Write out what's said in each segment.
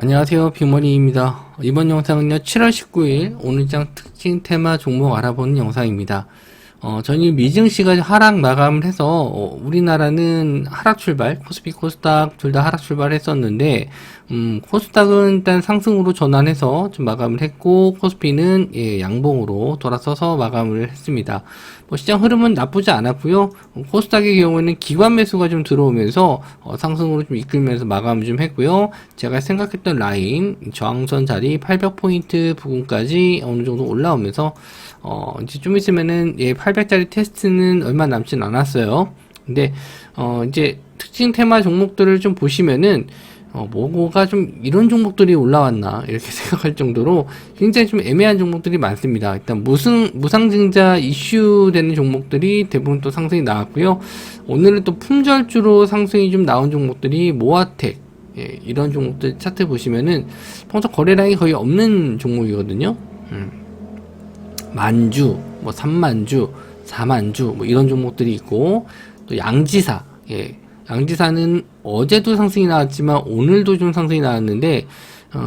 안녕하세요, 빅머니입니다. 이번 영상은요, 7월 19일 오늘장 특징 테마 종목 알아보는 영상입니다. 저희 미증시가 하락 마감을 해서 우리나라는 하락 출발, 코스피, 코스닥 둘 다 하락 출발했었는데 코스닥은 일단 상승으로 전환해서 좀 마감을 했고 코스피는 양봉으로 돌아서서 마감을 했습니다. 시장 흐름은 나쁘지 않았고요. 코스닥의 경우에는 기관 매수가 좀 들어오면서 상승으로 좀 이끌면서 마감을 좀 했고요. 제가 생각했던 라인 저항선 자리 800포인트 부근까지 어느 정도 올라오면서 이제 좀 있으면은 800짜리 테스트는 얼마 남진 않았어요. 근데 이제 특징 테마 종목들을 좀 보시면은 뭐가 좀 이런 종목들이 올라왔나 이렇게 생각할 정도로 굉장히 좀 애매한 종목들이 많습니다. 일단 무상증자 이슈 되는 종목들이 대부분 또 상승이 나왔고요. 오늘은 또 품절주로 상승이 좀 나온 종목들이 모아텍 이런 종목들 차트 보시면은 평소 거래량이 거의 없는 종목이거든요. 만주, 3만주, 4만주 이런 종목들이 있고 또 양지사, 양지사는 어제도 상승이 나왔지만 오늘도 좀 상승이 나왔는데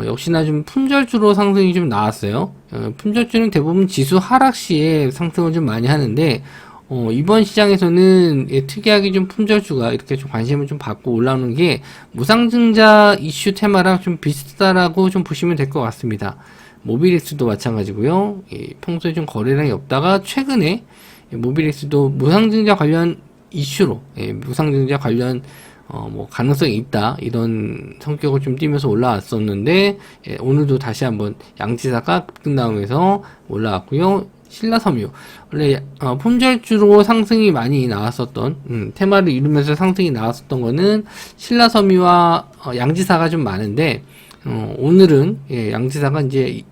역시나 좀 품절주로 상승이 좀 나왔어요. 품절주는 대부분 지수 하락 시에 상승을 좀 많이 하는데 이번 시장에서는 특이하게 좀 품절주가 이렇게 좀 관심을 좀 받고 올라오는 게 무상증자 이슈 테마랑 좀 비슷하다라고 좀 보시면 될 것 같습니다. 모빌엑스도 마찬가지고요. 평소에 좀 거래량이 없다가 최근에 모빌엑스도 무상증자 관련 이슈로 무상증자 관련 가능성이 있다 이런 성격을 좀 띠면서 올라왔었는데 오늘도 다시 한번 양지사가 급등 나오면서 올라왔고요. 신라섬유 원래 품절주로 상승이 많이 나왔었던 테마를 이루면서 상승이 나왔었던 거는 신라섬유와 양지사가 좀 많은데 오늘은 양지사가 이제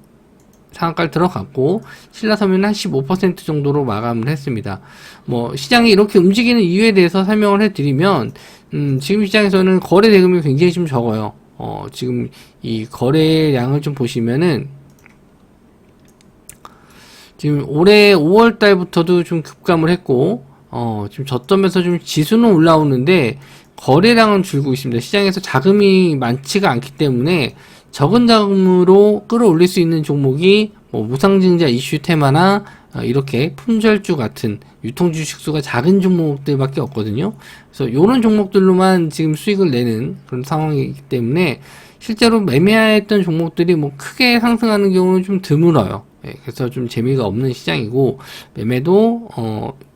상한가를 들어갔고 신라섬유는 한 15% 정도로 마감을 했습니다. 시장이 이렇게 움직이는 이유에 대해서 설명을 해드리면 지금 시장에서는 거래 대금이 굉장히 좀 적어요. 지금 이 거래량을 좀 보시면은 지금 올해 5월 달부터도 좀 급감을 했고 지금 저점에서 좀 지수는 올라오는데 거래량은 줄고 있습니다. 시장에서 자금이 많지가 않기 때문에 적은 자금으로 끌어올릴 수 있는 종목이 무상증자 이슈 테마나 이렇게 품절주 같은 유통 주식수가 작은 종목들밖에 없거든요. 그래서 이런 종목들로만 지금 수익을 내는 그런 상황이기 때문에 실제로 매매했던 종목들이 크게 상승하는 경우는 좀 드물어요. 그래서 좀 재미가 없는 시장이고 매매도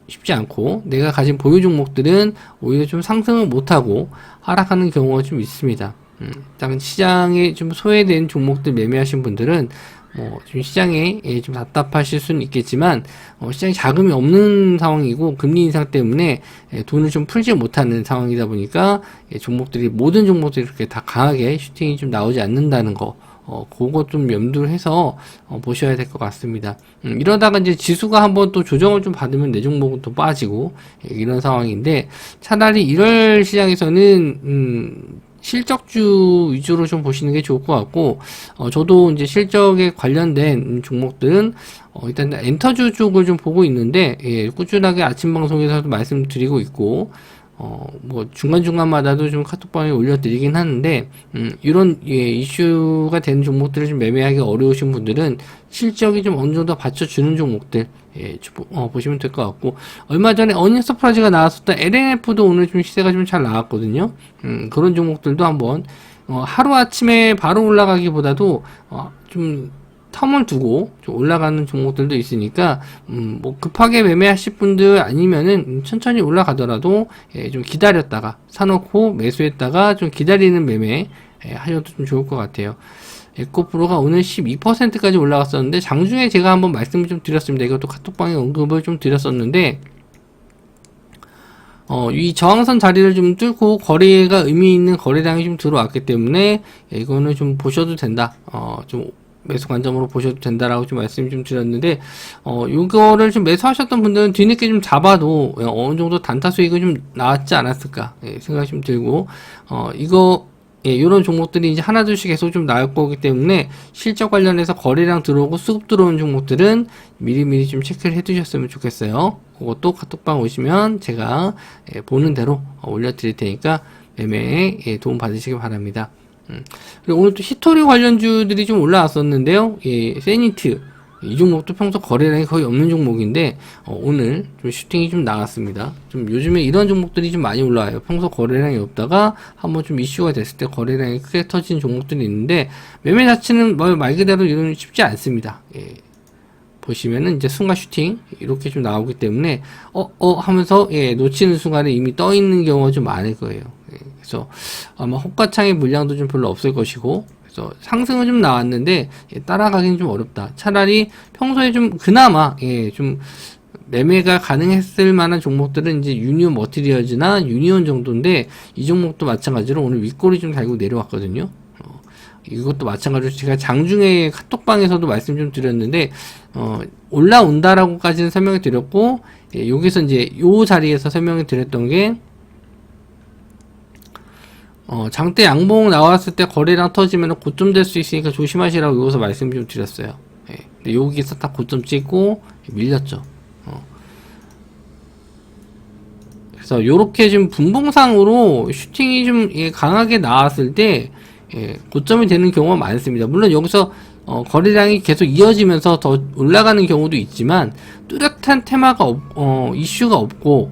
쉽지 않고 내가 가진 보유 종목들은 오히려 좀 상승을 못하고 하락하는 경우가 좀 있습니다. 일단 시장에 좀 소외된 종목들 매매하신 분들은 좀 시장에 좀 답답하실 수는 있겠지만 시장에 자금이 없는 상황이고 금리 인상 때문에 돈을 좀 풀지 못하는 상황이다 보니까 종목들이 모든 종목들이 그렇게 다 강하게 슈팅이 좀 나오지 않는다는 거 그거 좀 염두를 해서 보셔야 될 것 같습니다. 이러다가 이제 지수가 한번 또 조정을 좀 받으면 내 종목은 또 빠지고 이런 상황인데 차라리 이럴 시장에서는 실적주 위주로 좀 보시는 게 좋을 것 같고 저도 이제 실적에 관련된 종목들은 일단 엔터주 쪽을 좀 보고 있는데 꾸준하게 아침 방송에서도 말씀드리고 있고 중간중간마다도 좀 카톡방에 올려드리긴 하는데, 이런, 이슈가 되는 종목들을 좀 매매하기 어려우신 분들은 실적이 좀 어느 정도 받쳐주는 종목들, 보시면 될 것 같고, 얼마 전에 어닝 서프라이즈가 나왔었던 LNF도 오늘 좀 시세가 좀 잘 나왔거든요. 그런 종목들도 한번, 하루아침에 바로 올라가기보다도, 좀, 텀을 두고 좀 올라가는 종목들도 있으니까 급하게 매매하실 분들 아니면은 천천히 올라가더라도 좀 기다렸다가 사놓고 매수했다가 좀 기다리는 매매 하셔도 좀 좋을 것 같아요. 에코프로가 오늘 12%까지 올라갔었는데 장중에 제가 한번 말씀을 좀 드렸습니다. 이것도 카톡방에 언급을 좀 드렸었는데 이 저항선 자리를 좀 뚫고 거래가 의미 있는 거래량이 좀 들어왔기 때문에 이거는 좀 보셔도 된다. 좀 매수 관점으로 보셔도 된다라고 좀 말씀 좀 드렸는데, 이거를 좀 매수하셨던 분들은 뒤늦게 좀 잡아도 어느 정도 단타 수익은 좀 나왔지 않았을까 생각이 좀 들고, 이런 종목들이 이제 하나둘씩 계속 좀 나올 거기 때문에 실적 관련해서 거래량 들어오고 수급 들어오는 종목들은 미리미리 좀 체크를 해 두셨으면 좋겠어요. 그것도 카톡방 오시면 제가 보는 대로 올려드릴 테니까 매매에 도움 받으시기 바랍니다. 그리고 오늘 또 히토리 관련주들이 좀 올라왔었는데요. 예, 세니트. 이 종목도 평소 거래량이 거의 없는 종목인데, 오늘 좀 슈팅이 좀 나왔습니다. 좀 요즘에 이런 종목들이 좀 많이 올라와요. 평소 거래량이 없다가 한번 좀 이슈가 됐을 때 거래량이 크게 터진 종목들이 있는데, 매매 자체는 말 그대로 이런 쉽지 않습니다. 예. 보시면은 이제 순간 슈팅 이렇게 좀 나오기 때문에 하면서 예, 놓치는 순간에 이미 떠 있는 경우가 좀 많을 거예요. 예, 그래서 아마 호가창의 물량도 좀 별로 없을 것이고, 그래서 상승은 좀 나왔는데 예, 따라가기는 좀 어렵다. 차라리 평소에 좀 그나마 예, 좀 매매가 가능했을 만한 종목들은 이제 유니온 머티리얼즈나 유니온 정도인데, 이 종목도 마찬가지로 오늘 윗골이 좀 달고 내려왔거든요. 이것도 마찬가지로 제가 장중에 카톡방에서도 말씀 좀 드렸는데, 올라온다라고까지는 설명을 드렸고, 예, 여기서 이제 요 자리에서 설명을 드렸던 게, 장대 양봉 나왔을 때 거래량 터지면 고점 될 수 있으니까 조심하시라고 여기서 말씀 좀 드렸어요. 예, 근데 여기서 딱 고점 찍고 밀렸죠. 그래서 요렇게 좀 분봉상으로 슈팅이 좀 예, 강하게 나왔을 때, 예, 고점이 되는 경우가 많습니다. 물론 여기서 거래량이 계속 이어지면서 더 올라가는 경우도 있지만, 뚜렷한 테마가 이슈가 없고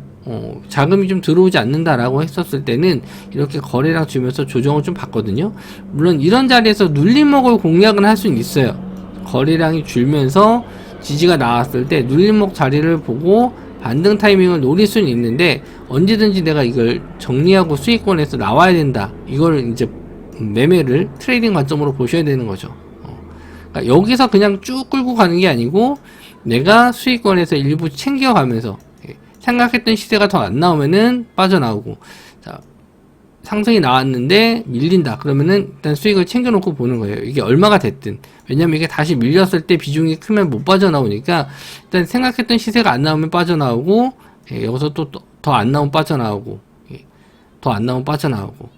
자금이 좀 들어오지 않는다라고 했었을 때는 이렇게 거래량 주면서 조정을 좀 받거든요. 물론 이런 자리에서 눌림목을 공략은 할 수는 있어요. 거래량이 줄면서 지지가 나왔을 때 눌림목 자리를 보고 반등 타이밍을 노릴 수는 있는데, 언제든지 내가 이걸 정리하고 수익권에서 나와야 된다, 이걸 이제 매매를 트레이딩 관점으로 보셔야 되는 거죠. 그러니까 여기서 그냥 쭉 끌고 가는 게 아니고, 내가 수익권에서 일부 챙겨가면서 생각했던 시세가 더 안 나오면은 빠져나오고, 자, 상승이 나왔는데 밀린다 그러면은 일단 수익을 챙겨놓고 보는 거예요. 이게 얼마가 됐든. 왜냐면 이게 다시 밀렸을 때 비중이 크면 못 빠져나오니까, 일단 생각했던 시세가 안 나오면 빠져나오고, 예, 여기서 또 더 안 나오면 빠져나오고, 예, 더 안 나오면 빠져나오고,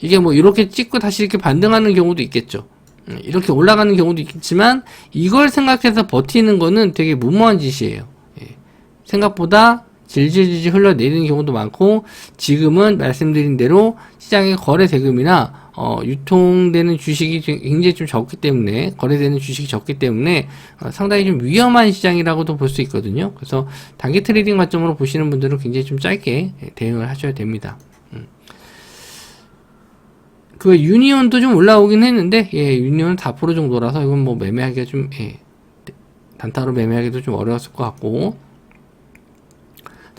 이게 뭐 이렇게 찍고 다시 이렇게 반등하는 경우도 있겠죠. 이렇게 올라가는 경우도 있겠지만, 이걸 생각해서 버티는 거는 되게 무모한 짓이에요. 예. 생각보다 질질질 흘러내리는 경우도 많고, 지금은 말씀드린 대로 시장의 거래 대금이나 유통되는 주식이 굉장히 좀 적기 때문에, 거래되는 주식이 적기 때문에 상당히 좀 위험한 시장이라고도 볼 수 있거든요. 그래서 단기 트레이딩 관점으로 보시는 분들은 굉장히 좀 짧게 대응을 하셔야 됩니다. 그 유니온도 좀 올라오긴 했는데, 예, 유니온은 4% 정도라서 이건 뭐 매매하기가 좀, 예, 단타로 매매하기도 좀 어려웠을 것 같고.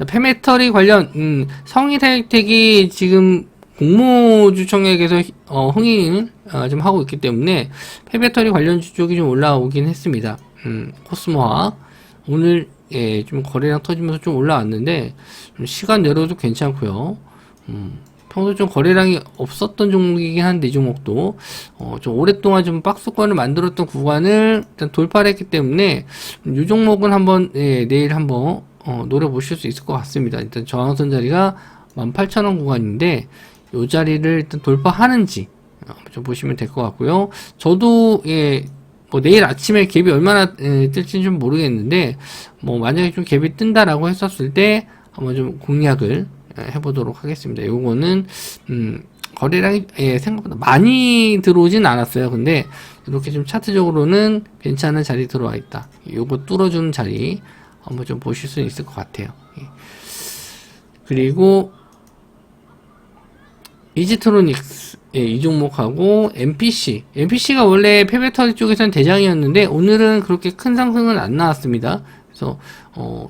페메터리 관련, 성일하이텍이 지금 공모주청약에서 흥행을 좀 하고 있기 때문에 페메터리 관련주 쪽이 좀 올라오긴 했습니다. 코스모화 오늘 예, 좀 거래량 터지면서 좀 올라왔는데, 좀 시간 내로도 괜찮고요. 평소 좀 거래량이 없었던 종목이긴 한데, 이 종목도 좀 오랫동안 좀 박스권을 만들었던 구간을 일단 돌파를 했기 때문에, 이 종목은 한번 예, 내일 한번 노려보실 수 있을 것 같습니다. 일단 저항선 자리가 18,000원 구간인데, 이 자리를 일단 돌파하는지 좀 보시면 될 것 같고요. 저도 예, 뭐 내일 아침에 갭이 얼마나 뜰지는 좀 모르겠는데, 뭐 만약에 좀 갭이 뜬다라고 했었을 때 한번 좀 공략을 해보도록 하겠습니다. 요거는 거래량이 예, 생각보다 많이 들어오진 않았어요. 근데 이렇게 좀 차트적으로는 괜찮은 자리 들어와 있다. 요거 뚫어주는 자리 한번 좀 보실 수 있을 것 같아요. 예. 그리고 이지트로닉스, 예, 이 종목하고 MPC가 원래 페베터리 쪽에서는 대장이었는데 오늘은 그렇게 큰 상승은 안 나왔습니다. 그래서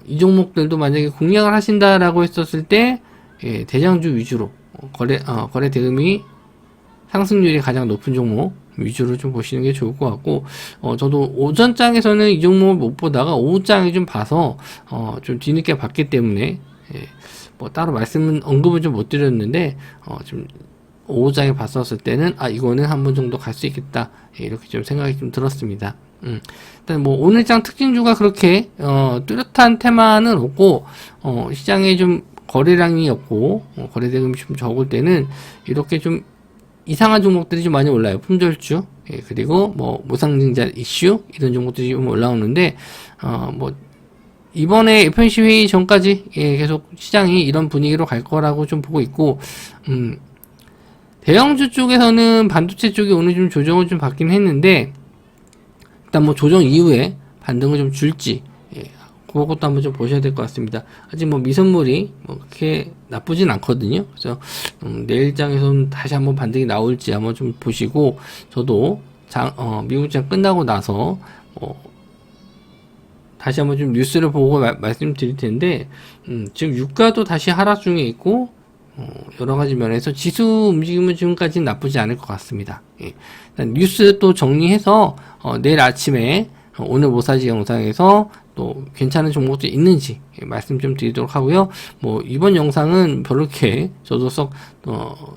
이 종목들도 만약에 공략을 하신다라고 했었을 때, 예, 대장주 위주로 거래 대금이 상승률이 가장 높은 종목 위주로 좀 보시는 게 좋을 것 같고, 저도 오전장에서는 이 종목을 못 보다가 오후장에 좀 봐서 좀 뒤늦게 봤기 때문에, 예, 뭐 따로 언급은 좀 못 드렸는데, 좀 오후장에 봤었을 때는 이거는 한 번 정도 갈 수 있겠다, 예, 이렇게 좀 생각이 좀 들었습니다. 일단 뭐 오늘장 특징주가 그렇게 뚜렷한 테마는 없고, 시장에 좀 거래량이 없고 거래 대금이 좀 적을 때는 이렇게 좀 이상한 종목들이 좀 많이 올라요. 품절주, 예, 그리고 뭐 무상증자 이슈, 이런 종목들이 좀 올라오는데, 뭐 이번에 FOMC 회의 전까지, 예, 계속 시장이 이런 분위기로 갈 거라고 좀 보고 있고, 대형주 쪽에서는 반도체 쪽이 오늘 좀 조정을 좀 받긴 했는데, 일단 뭐 조정 이후에 반등을 좀 줄지, 예, 그것도 한번 좀 보셔야 될 것 같습니다. 아직 뭐 미선물이 뭐 그렇게 나쁘진 않거든요. 그래서 내일장에서는 다시 한번 반등이 나올지 한번 좀 보시고, 저도 미국장 끝나고 나서 다시 한번 좀 뉴스를 보고 말씀드릴 텐데, 지금 유가도 다시 하락 중에 있고, 여러 가지 면에서 지수 움직임은 지금까지는 나쁘지 않을 것 같습니다. 예. 뉴스 또 정리해서, 내일 아침에, 오늘 모사지 영상에서 또 괜찮은 종목도 있는지 말씀 좀 드리도록 하고요. 뭐, 이번 영상은 별로 이렇게 저도 썩,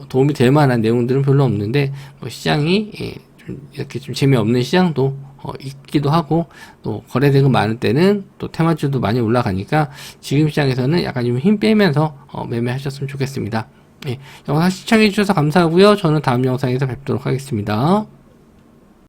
도움이 될 만한 내용들은 별로 없는데, 뭐 시장이, 예, 좀 이렇게 좀 재미없는 시장도 있기도 하고, 또 거래대금 많을 때는 또 테마주도 많이 올라가니까 지금 시장에서는 약간 좀 힘 빼면서 매매하셨으면 좋겠습니다. 예, 영상 시청해 주셔서 감사하고요. 저는 다음 영상에서 뵙도록 하겠습니다.